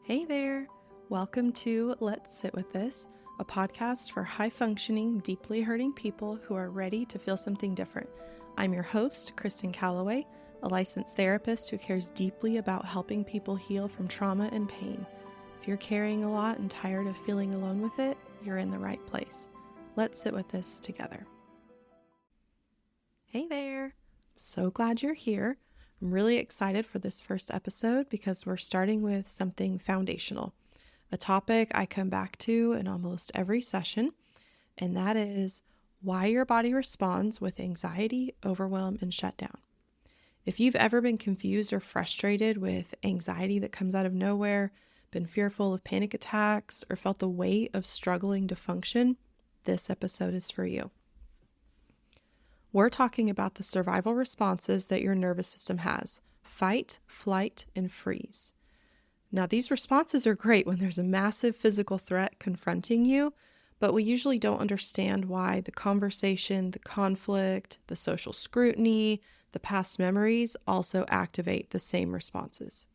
Hey there! Welcome to Let's Sit With This, a podcast for high-functioning, deeply hurting people who are ready to feel something different. I'm your host, Kristen Calloway, a licensed therapist who cares deeply about helping people heal from trauma and pain. If you're carrying a lot and tired of feeling alone with it, you're in the right place. Let's sit with this together. Hey there! So glad you're here. I'm really excited for this first episode because we're starting with something foundational, a topic I come back to in almost every session, and that is why your body responds with anxiety, overwhelm, and shutdown. If you've ever been confused or frustrated with anxiety that comes out of nowhere, been fearful of panic attacks, or felt the weight of struggling to function, this episode is for you. We're talking about the survival responses that your nervous system has: fight, flight, and freeze. Now, these responses are great when there's a massive physical threat confronting you, but we usually don't understand why the conversation, the conflict, the social scrutiny, the past memories also activate the same responses.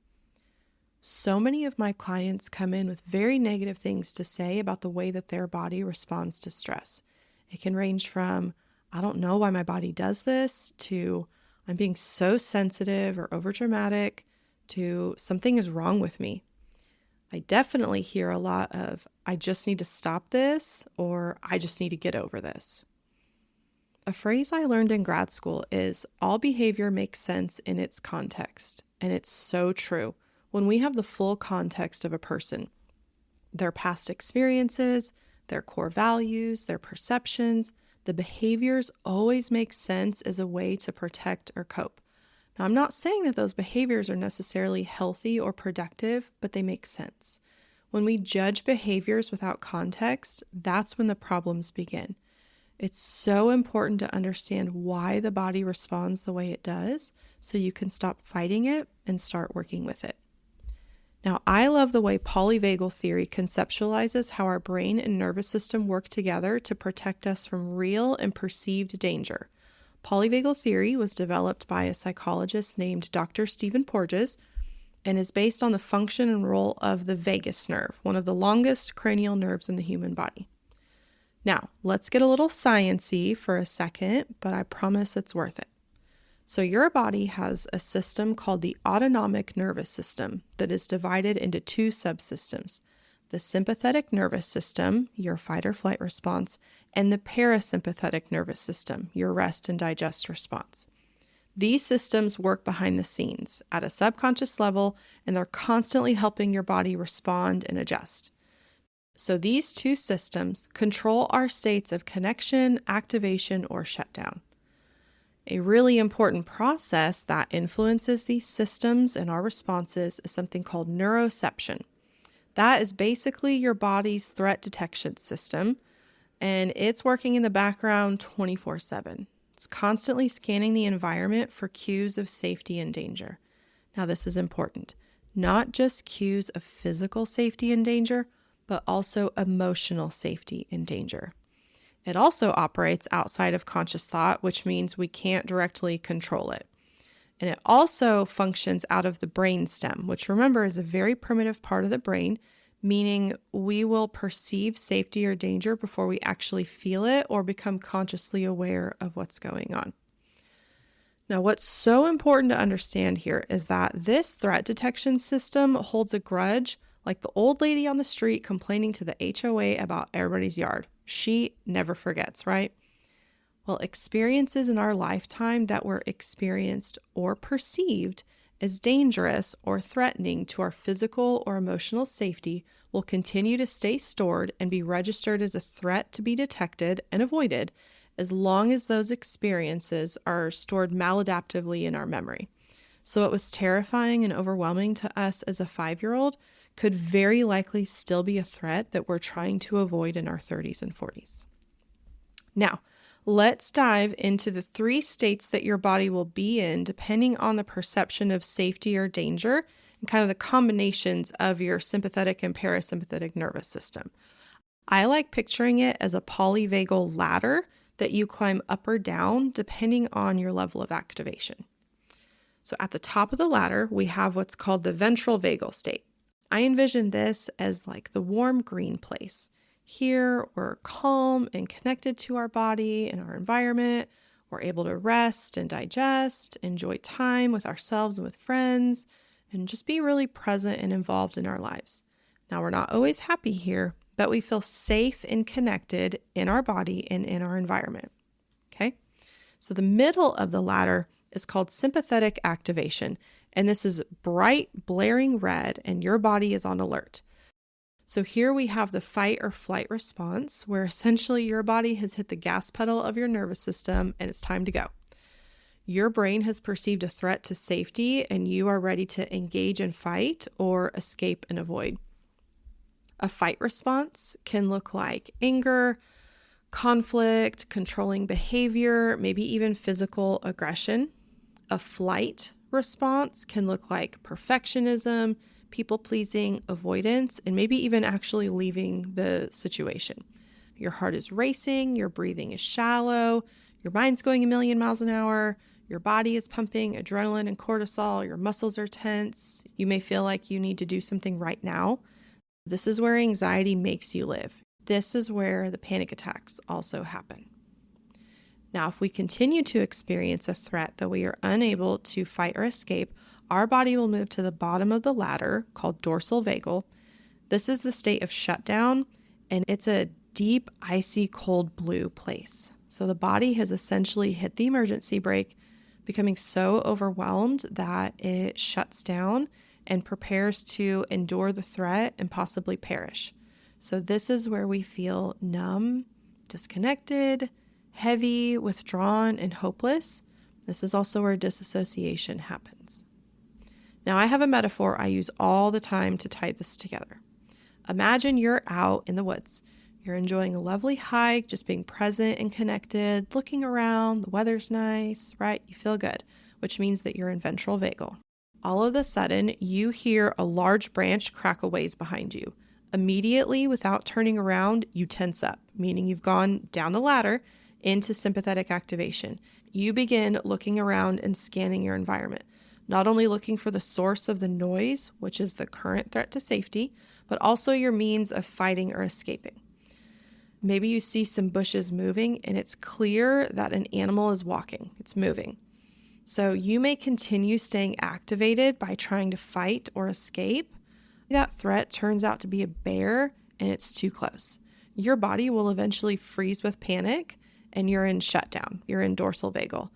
So many of my clients come in with very negative things to say about the way that their body responds to stress. It can range from, I don't know why my body does this, to I'm being so sensitive or overdramatic, to something is wrong with me. I definitely hear a lot of, I just need to stop this, or I just need to get over this. A phrase I learned in grad school is, all behavior makes sense in its context. And it's so true. When we have the full context of a person, their past experiences, their core values, their perceptions, the behaviors always make sense as a way to protect or cope. Now, I'm not saying that those behaviors are necessarily healthy or productive, but they make sense. When we judge behaviors without context, that's when the problems begin. It's so important to understand why the body responds the way it does so you can stop fighting it and start working with it. Now, I love the way polyvagal theory conceptualizes how our brain and nervous system work together to protect us from real and perceived danger. Polyvagal theory was developed by a psychologist named Dr. Stephen Porges and is based on the function and role of the vagus nerve, one of the longest cranial nerves in the human body. Now, let's get a little science-y for a second, but I promise it's worth it. So your body has a system called the autonomic nervous system that is divided into two subsystems: the sympathetic nervous system, your fight or flight response, and the parasympathetic nervous system, your rest and digest response. These systems work behind the scenes at a subconscious level, and they're constantly helping your body respond and adjust. So these two systems control our states of connection, activation, or shutdown. A really important process that influences these systems and our responses is something called neuroception. That is basically your body's threat detection system, and it's working in the background 24/7. It's constantly scanning the environment for cues of safety and danger. Now, this is important. Not just cues of physical safety and danger, but also emotional safety and danger. It also operates outside of conscious thought, which means we can't directly control it. And it also functions out of the brainstem, which, remember, is a very primitive part of the brain, meaning we will perceive safety or danger before we actually feel it or become consciously aware of what's going on. Now, what's so important to understand here is that this threat detection system holds a grudge like the old lady on the street complaining to the HOA about everybody's yard. She never forgets, right? Well, experiences in our lifetime that were experienced or perceived as dangerous or threatening to our physical or emotional safety will continue to stay stored and be registered as a threat to be detected and avoided as long as those experiences are stored maladaptively in our memory. So what was terrifying and overwhelming to us as a 5-year-old could very likely still be a threat that we're trying to avoid in our 30s and 40s. Now, let's dive into the 3 states that your body will be in depending on the perception of safety or danger and kind of the combinations of your sympathetic and parasympathetic nervous system. I like picturing it as a polyvagal ladder that you climb up or down depending on your level of activation. So at the top of the ladder, we have what's called the ventral vagal state. I envision this as like the warm green place. Here, we're calm and connected to our body and our environment. We're able to rest and digest, enjoy time with ourselves and with friends, and just be really present and involved in our lives. Now, we're not always happy here, but we feel safe and connected in our body and in our environment. Okay? So the middle of the ladder is called sympathetic activation, and this is bright, blaring red, and your body is on alert. So here we have the fight or flight response, where essentially your body has hit the gas pedal of your nervous system and it's time to go. Your brain has perceived a threat to safety and you are ready to engage and fight or escape and avoid. A fight response can look like anger, conflict, controlling behavior, maybe even physical aggression. A flight response can look like perfectionism, people-pleasing, avoidance, and maybe even actually leaving the situation. Your heart is racing, your breathing is shallow, your mind's going a million miles an hour, your body is pumping adrenaline and cortisol, your muscles are tense. You may feel like you need to do something right now. This is where anxiety makes you live. This is where the panic attacks also happen. Now, if we continue to experience a threat that we are unable to fight or escape, our body will move to the bottom of the ladder called dorsal vagal. This is the state of shutdown, and it's a deep, icy, cold blue place. So the body has essentially hit the emergency brake, becoming so overwhelmed that it shuts down and prepares to endure the threat and possibly perish. So this is where we feel numb, disconnected, heavy, withdrawn, and hopeless. This is also where disassociation happens. Now, I have a metaphor I use all the time to tie this together. Imagine you're out in the woods. You're enjoying a lovely hike, just being present and connected, looking around, the weather's nice, right? You feel good, which means that you're in ventral vagal. All of a sudden, you hear a large branch crack a ways behind you. Immediately, without turning around, you tense up, meaning you've gone down the ladder into sympathetic activation. You begin looking around and scanning your environment. Not only looking for the source of the noise, which is the current threat to safety, but also your means of fighting or escaping. Maybe you see some bushes moving and it's clear that an animal is walking, it's moving. So you may continue staying activated by trying to fight or escape. That threat turns out to be a bear and it's too close. Your body will eventually freeze with panic and you're in shutdown, you're in dorsal vagal.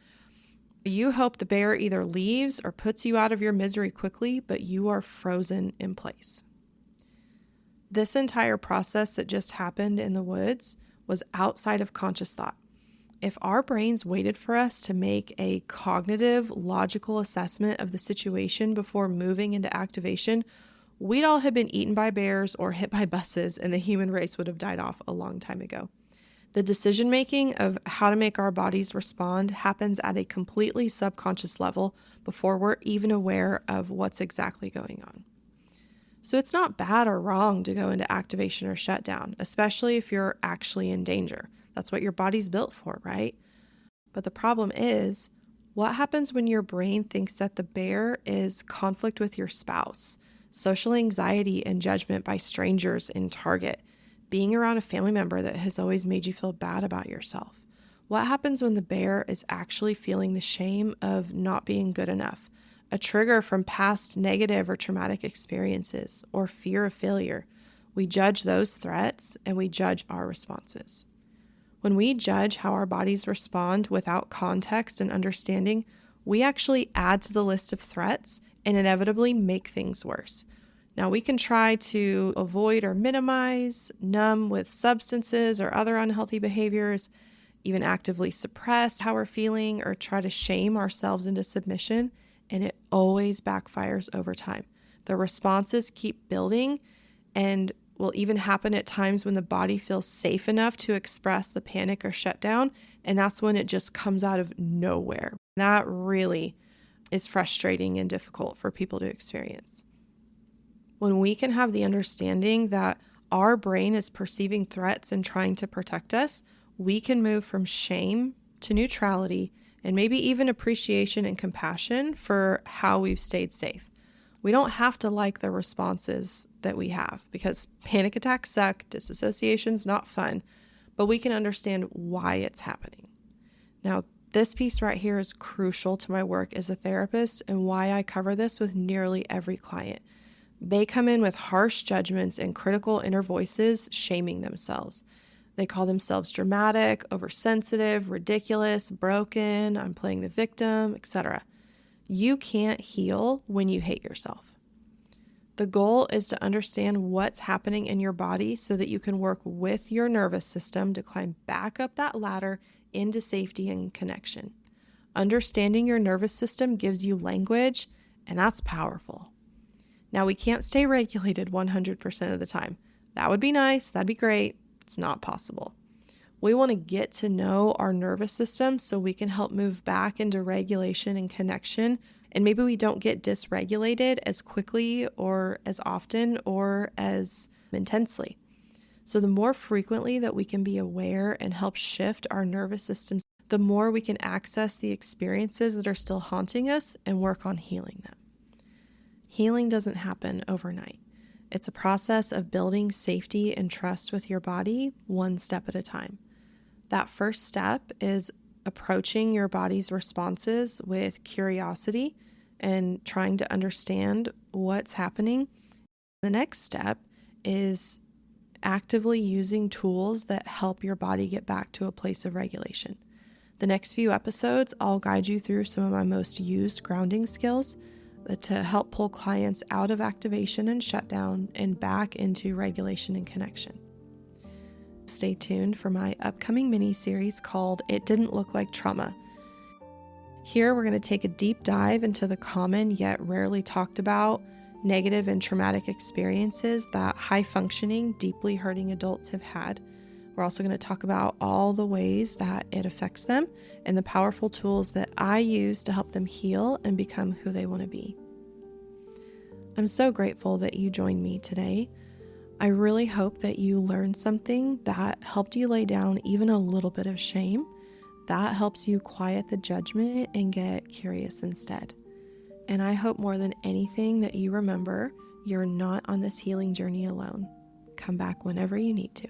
You hope the bear either leaves or puts you out of your misery quickly, but you are frozen in place. This entire process that just happened in the woods was outside of conscious thought. If our brains waited for us to make a cognitive, logical assessment of the situation before moving into activation, we'd all have been eaten by bears or hit by buses, and the human race would have died off a long time ago. The decision-making of how to make our bodies respond happens at a completely subconscious level before we're even aware of what's exactly going on. So it's not bad or wrong to go into activation or shutdown, especially if you're actually in danger. That's what your body's built for, right? But the problem is, what happens when your brain thinks that the bear is conflict with your spouse, social anxiety and judgment by strangers in Target, being around a family member that has always made you feel bad about yourself? What happens when the bear is actually feeling the shame of not being good enough, a trigger from past negative or traumatic experiences, or fear of failure? We judge those threats and we judge our responses. When we judge how our bodies respond without context and understanding, we actually add to the list of threats and inevitably make things worse. Now, we can try to avoid or minimize, numb with substances or other unhealthy behaviors, even actively suppress how we're feeling or try to shame ourselves into submission, and it always backfires over time. The responses keep building and will even happen at times when the body feels safe enough to express the panic or shutdown, and that's when it just comes out of nowhere. That really is frustrating and difficult for people to experience. When we can have the understanding that our brain is perceiving threats and trying to protect us, we can move from shame to neutrality and maybe even appreciation and compassion for how we've stayed safe. We don't have to like the responses that we have because panic attacks suck, disassociation's not fun, but we can understand why it's happening. Now, this piece right here is crucial to my work as a therapist and why I cover this with nearly every client. They come in with harsh judgments and critical inner voices shaming themselves. They call themselves dramatic, oversensitive, ridiculous, broken, I'm playing the victim, etc. You can't heal when you hate yourself. The goal is to understand what's happening in your body so that you can work with your nervous system to climb back up that ladder into safety and connection. Understanding your nervous system gives you language, and that's powerful. Now, we can't stay regulated 100% of the time. That would be nice. That'd be great. It's not possible. We want to get to know our nervous system so we can help move back into regulation and connection. And maybe we don't get dysregulated as quickly or as often or as intensely. So the more frequently that we can be aware and help shift our nervous systems, the more we can access the experiences that are still haunting us and work on healing them. Healing doesn't happen overnight. It's a process of building safety and trust with your body one step at a time. That first step is approaching your body's responses with curiosity and trying to understand what's happening. The next step is actively using tools that help your body get back to a place of regulation. The next few episodes, I'll guide you through some of my most used grounding skills to help pull clients out of activation and shutdown and back into regulation and connection. Stay tuned for my upcoming mini-series called It Didn't Look Like Trauma. Here, we're going to take a deep dive into the common yet rarely talked about negative and traumatic experiences that high-functioning, deeply hurting adults have had. We're also going to talk about all the ways that it affects them and the powerful tools that I use to help them heal and become who they want to be. I'm so grateful that you joined me today. I really hope that you learned something that helped you lay down even a little bit of shame. That helps you quiet the judgment and get curious instead. And I hope more than anything that you remember you're not on this healing journey alone. Come back whenever you need to.